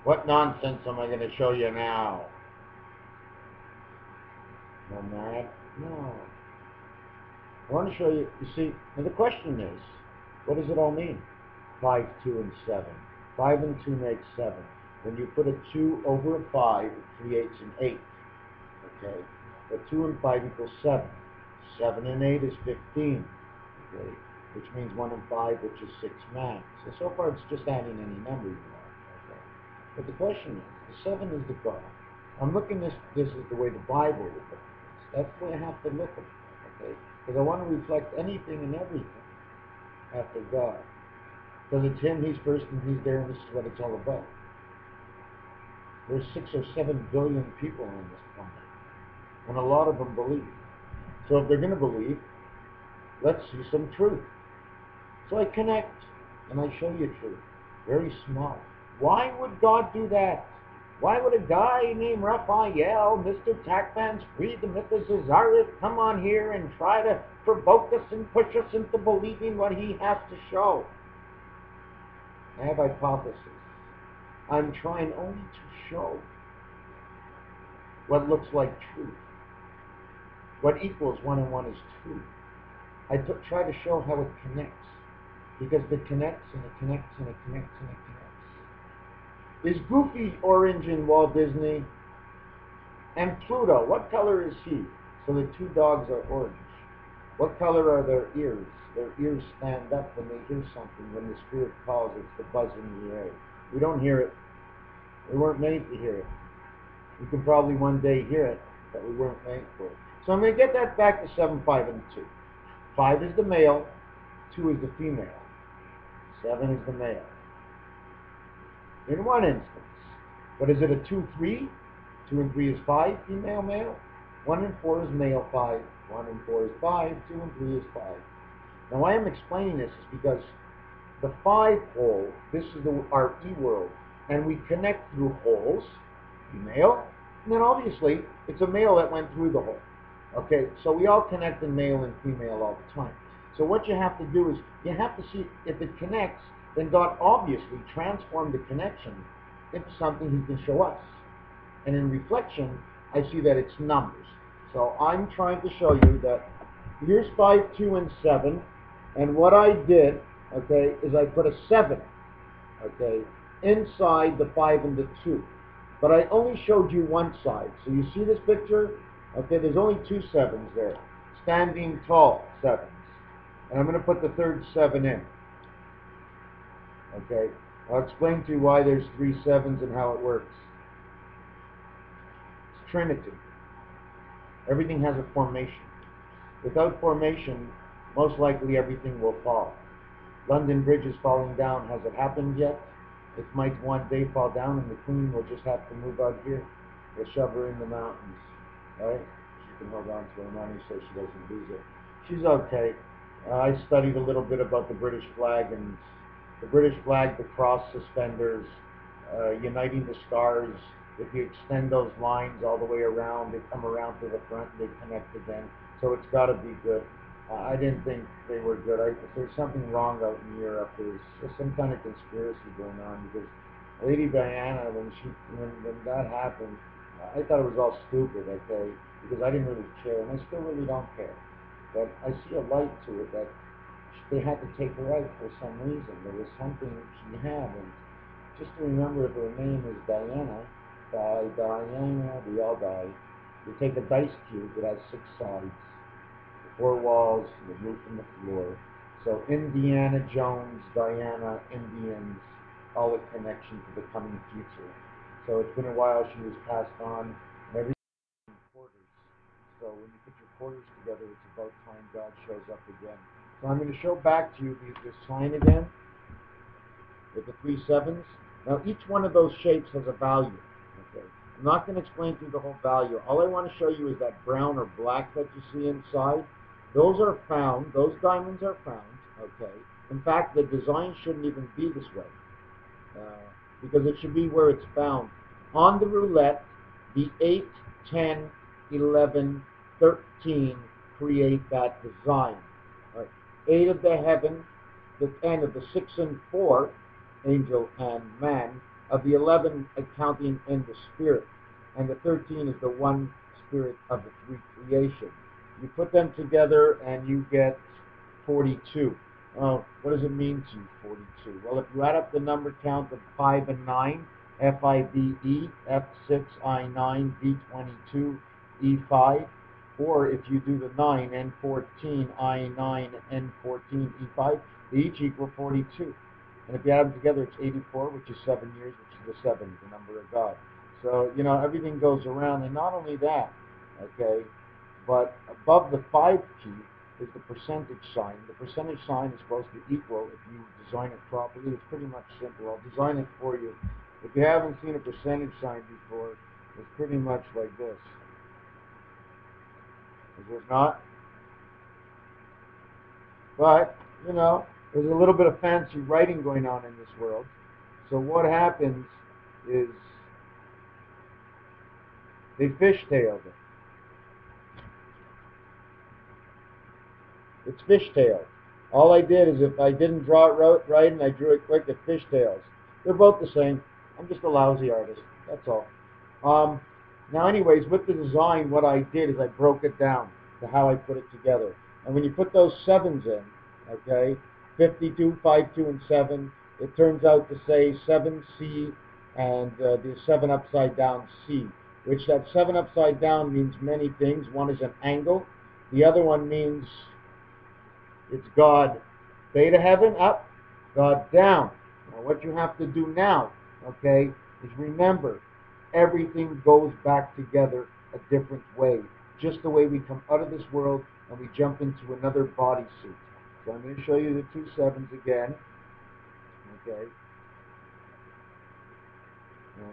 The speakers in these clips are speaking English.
What nonsense am I going to show you now? No, mad? No. I want to show you, you see, now the question is, what does it all mean? 5, 2, and 7. 5 and 2 make 7. When you put a 2 over a 5, it creates an 8. Okay? But 2 and 5 equals 7. 7 and 8 is 15. Okay? Which means 1 and 5, which is 6 max. So far it's just adding any number you want. Okay? But the question is, the 7 is the God. I'm looking this is the way the Bible would look at this. That's the way I have to look at it. Okay? Because I want to reflect anything and everything after God. Because it's Him, He's first, and He's there, and this is what it's all about. There's 6 or 7 billion people on this planet, and a lot of them believe. So if they're going to believe, let's see some truth. So I connect, and I show you truth. Very small. Why would God do that? Why would a guy named Raphael, MrTacpans's, read the myth of Cesareth, come on here and try to provoke us and push us into believing what he has to show? I have hypotheses. I'm trying only to show what looks like truth. What equals 1 and 1 is 2. I try to show how it connects. Because it connects and it connects and it connects and it connects. Is Goofy orange in Walt Disney? And Pluto, what color is he? So the 2 dogs are orange. What color are their ears? Their ears stand up when they hear something. When the spirit calls, it's the buzz in the air. We don't hear it. We weren't made to hear it. We can probably one day hear it, but we weren't made for it. So I'm going to get that back to 7, 5, and 2. 5 is the male, 2 is the female, 7 is the male. In one instance. But is it a 2, 3? 2 and 3 is 5, female, male. 1 and 4 is male, 5. 1 and 4 is 5. 2 and 3 is 5. Now why I'm explaining this is because the 5 hole, this is our E-world, and we connect through holes, female, and then obviously it's a male that went through the hole. Okay, so we all connect in male and female all the time. So what you have to do is, you have to see if it connects, then God obviously transformed the connection into something He can show us. And in reflection, I see that it's numbers. So I'm trying to show you that here's 5, 2, and 7, and what I did, okay, is I put a 7, okay, inside the 5 and the 2. But I only showed you one side. So you see this picture? Okay, there's only 2 7s there. Standing tall 7s. And I'm going to put the third 7 in. Okay, I'll explain to you why there's 3 7s and how it works. It's Trinity. Everything has a formation. Without formation, most likely everything will fall. London Bridge is falling down. Has it happened yet? It might one day fall down and the Queen will just have to move out here. We'll shove her in the mountains. Right? She can hold on to her money so she doesn't lose it. She's okay. I studied a little bit about the British flag, and the British flag, the cross suspenders, uniting the stars. If you extend those lines all the way around, they come around to the front and they connect again. So it's got to be good. I didn't think they were good. If there's something wrong out in Europe, there's some kind of conspiracy going on, because Lady Diana, when that happened, I thought it was all stupid, okay, because I didn't really care, and I still really don't care. But I see a light to it that they had to take her out for some reason. There was something she had, and just to remember, if her name is Diana, by Diana, we all die. You take a dice cube that has 6 sides, 4 walls, the roof and the floor. So Indiana Jones, Diana, Indians, all a connection to the coming future. So it's been a while. She was passed on, and everything in quarters. So when you put your quarters together, it's about time God shows up again. So I'm going to show back to you this sign again with the 3 7s. Now each one of those shapes has a value. Okay, I'm not going to explain to you the whole value. All I want to show you is that brown or black that you see inside. Those are found. Those diamonds are found. Okay. In fact, the design shouldn't even be this way. Because it should be where it's found. On the roulette, the 8, 10, 11, 13 create that design. Right. 8 of the heaven, the 10 of the 6 and 4, angel and man, of the 11 accounting in the spirit, and the 13 is the one spirit of the three creation. You put them together and you get 42. What does it mean to you, 42? Well, if you add up the number count of 5 and 9, F-I-B-E, F6, I9, D22, E5, or if you do the 9, N14, I9, N14, E5, they each equal 42. And if you add them together, it's 84, which is 7 years, which is the 7, the number of God. So, you know, everything goes around. And not only that, okay, but above the 5 key is the percentage sign. The percentage sign is supposed to equal, if you design it properly, it's pretty much simple. I'll design it for you. If you haven't seen a percentage sign before, it's pretty much like this. Is it not? But, you know, there's a little bit of fancy writing going on in this world. So what happens is they fishtailed it. It's fishtailed. All I did is if I didn't draw it right and I drew it quick, it fishtails. They're both the same. I'm just a lousy artist. That's all. Now anyways, with the design, what I did is I broke it down to how I put it together. And when you put those 7s in, okay, 52, 5, 2, and 7, it turns out to say 7C and the 7 upside down C, which that 7 upside down means many things. One is an angle. The other one means it's God beta heaven up, God down. Now what you have to do now, okay, is remember, everything goes back together a different way. Just the way we come out of this world and we jump into another bodysuit. So I'm going to show you the 2 7s again. Okay. And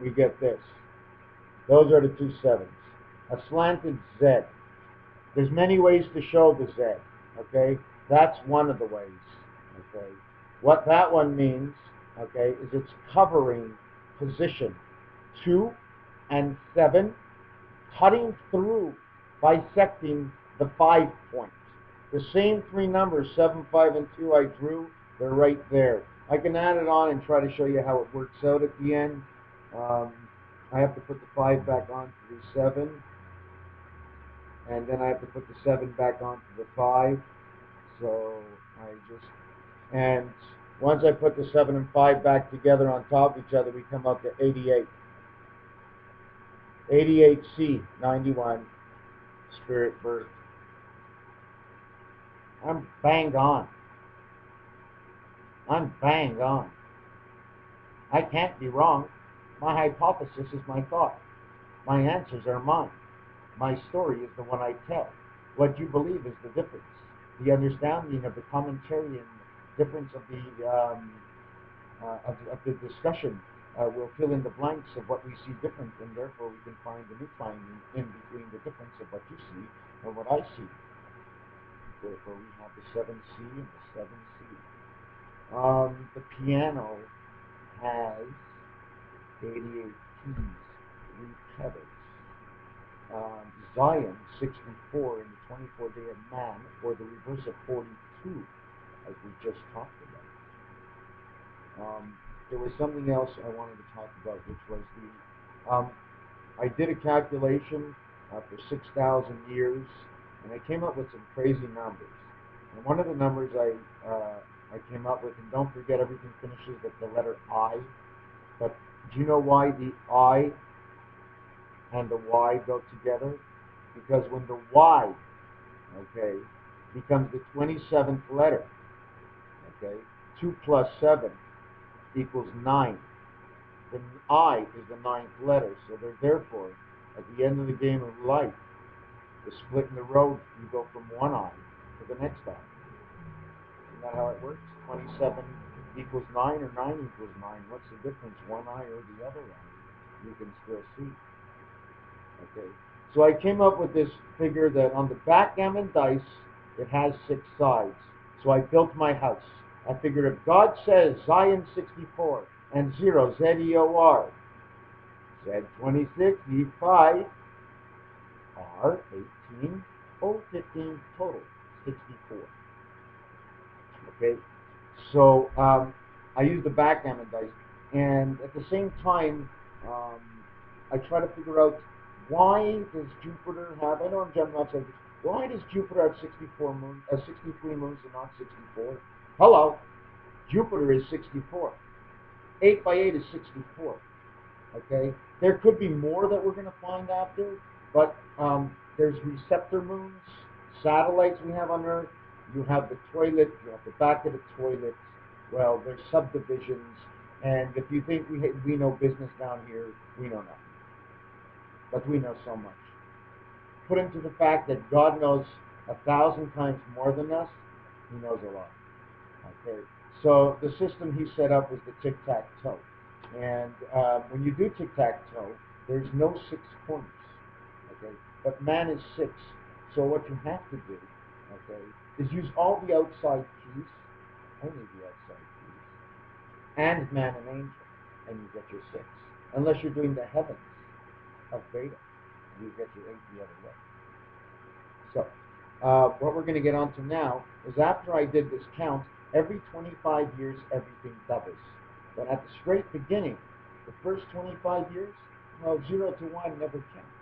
we get this. Those are the 2 7s. A slanted Z. There's many ways to show the Z. Okay. That's one of the ways. Okay. What that one means, okay, is it's covering position 2 and 7, cutting through, bisecting the 5 point. The same 3 numbers, 7, 5, and 2 I drew, they're right there. I can add it on and try to show you how it works out at the end. I have to put the 5 back onto the 7, and then I have to put the 7 back onto the 5. So and once I put the 7 and 5 back together on top of each other, we come up to 88. 88C, 91, spirit birth. I'm bang on. I'm bang on. I can't be wrong. My hypothesis is my thought. My answers are mine. My story is the one I tell. What you believe is the difference. The understanding of the commentary and difference of the discussion will fill in the blanks of what we see different, and therefore we can find the new finding in between the difference of what you see and what I see. Therefore we have the 7C and the 7C. The piano has 88 keys, 3 pedals. Zion 64 in the 24th day of man, or the reverse of 42, as we just talked about. There was something else I wanted to talk about, which was I did a calculation for 6,000 years, and I came up with some crazy numbers. And one of the numbers I came up with, and don't forget everything finishes with the letter I, but do you know why the I and the Y go together? Because when the Y, okay, becomes the 27th letter, okay, 2 plus 7 equals 9. The I is the 9th letter, so therefore, at the end of the game of life, the split in the road, you go from one I to the next I. Isn't that how it works? 27 equals 9 or 9 equals 9. What's the difference, one I or the other I? You can still see. Okay, so I came up with this figure that on the backgammon dice, it has 6 sides. So I built my house. I figured if God says Zion 64 and 0, Z-E-O-R, Z26, E5, R 18, O 15, total 64. Okay, So I use the backgammon dice, and at the same time, um, I try to figure out why does Jupiter have. I know I'm not saying this. Why does Jupiter have 64 moons, 63 moons, and not 64? Hello, Jupiter is 64. 8 by 8 is 64. Okay, there could be more that we're going to find after, but there's receptor moons, satellites we have on Earth. You have the toilet, you have the back of the toilet. Well, there's subdivisions, and if you think we know business down here, we know nothing. But we know so much. Put into the fact that God knows 1,000 times more than us, He knows a lot. Okay, so the system He set up was the tic-tac-toe. And when you do tic-tac-toe, there's no 6 corners, okay? But man is 6. So what you have to do, okay, is use all the outside keys, only the outside keys, and man and angel, and you get your 6. Unless you're doing the heavens of beta, you get your 8 the other way. So what we're going to get onto now is after I did this count, every 25 years everything doubles. But at the straight beginning, the first 25 years, well, 0 to 1 never counts.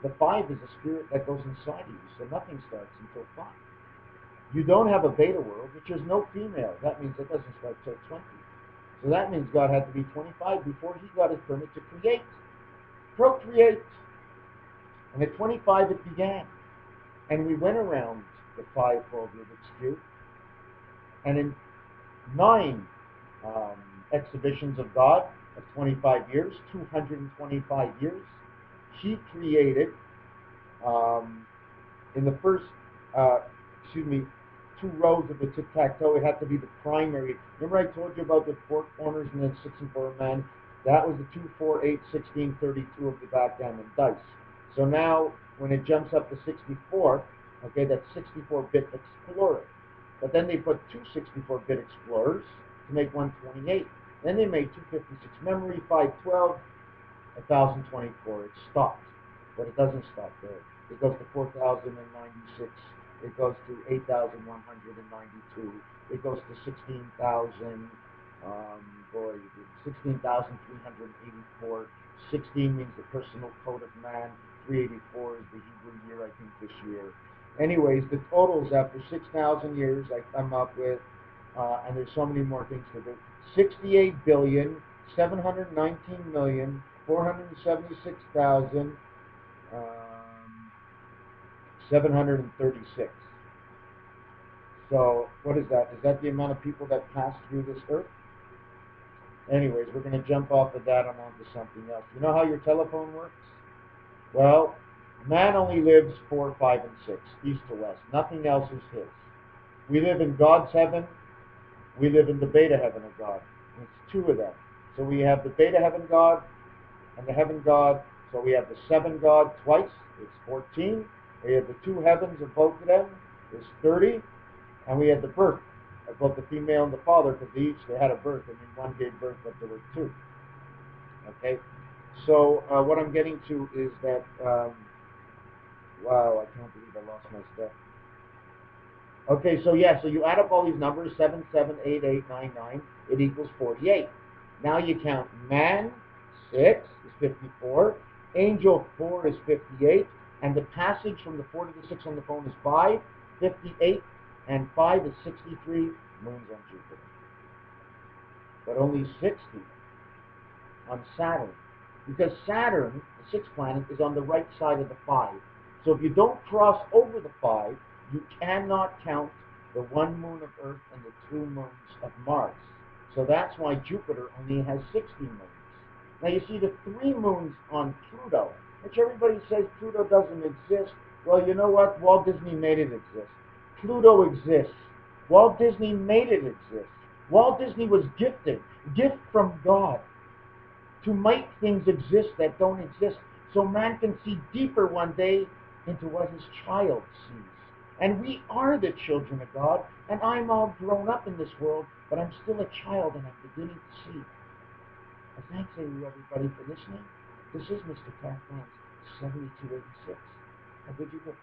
The 5 is a spirit that goes inside of you, so nothing starts until 5. You don't have a beta world, which is no female. That means it doesn't start till 20. So that means God had to be 25 before He got His permit to create, procreate. And at 25 it began. And we went around the 5-fold Rubik's Cube. And in 9 exhibitions of God of 25 years, 225 years, He created in the first, 2 rows of the tic-tac-toe, it had to be the primary. Remember I told you about the 4 corners and then 6 and 4 men? That was the 2, 4, 8, 16, 32 of the backgammon dice. So now, when it jumps up to 64, okay, that's 64-bit explorer. But then they put 2 64-bit explorers to make 128. Then they made 256 memory, 512, 1024. It stopped. But it doesn't stop there. It goes to 4096. It goes to 8192. It goes to 16,000. 16,384. 16 means the personal code of man. 384 is the Hebrew year, I think, this year. Anyways, the totals after 6,000 years I come up with, and there's so many more things to do, 68,719,476,736. So what is that? Is that the amount of people that pass through this earth? Anyways, we're going to jump off of that and onto something else. You know how your telephone works? Well, man only lives 4, 5, and 6, east to west. Nothing else is his. We live in God's heaven. We live in the beta heaven of God. And it's 2 of them. So we have the beta heaven God and the heaven God. So we have the 7 God twice. It's 14. We have the 2 heavens of both of them. It's 30. And we have the birth of both the female and the father, because they had a birth. I mean, one gave birth, but there were 2. Okay? So what I'm getting to is that, wow, I can't believe I lost my stuff. Okay, so yeah, so you add up all these numbers, 7, 7, 8, 8, 9, 9, it equals 48. Now you count man, 6 is 54, angel 4 is 58, and the passage from the 4 to the 6 on the phone is 5, 58, and 5 is 63 moons on Jupiter. But only 60 on Saturn. Because Saturn, the 6th planet, is on the right side of the 5. So if you don't cross over the 5, you cannot count the 1 moon of Earth and the 2 moons of Mars. So that's why Jupiter only has 60 moons. Now you see the 3 moons on Pluto, which everybody says Pluto doesn't exist. Well, you know what? Walt Disney made it exist. Pluto exists. Walt Disney made it exist. Walt Disney was gifted, gift from God, to make things exist that don't exist, so man can see deeper one day into what his child sees. And we are the children of God, and I'm all grown up in this world, but I'm still a child, and I'm beginning to see. Thanks, everybody, for listening. This is Mr. Tappans's 7286. How good you go?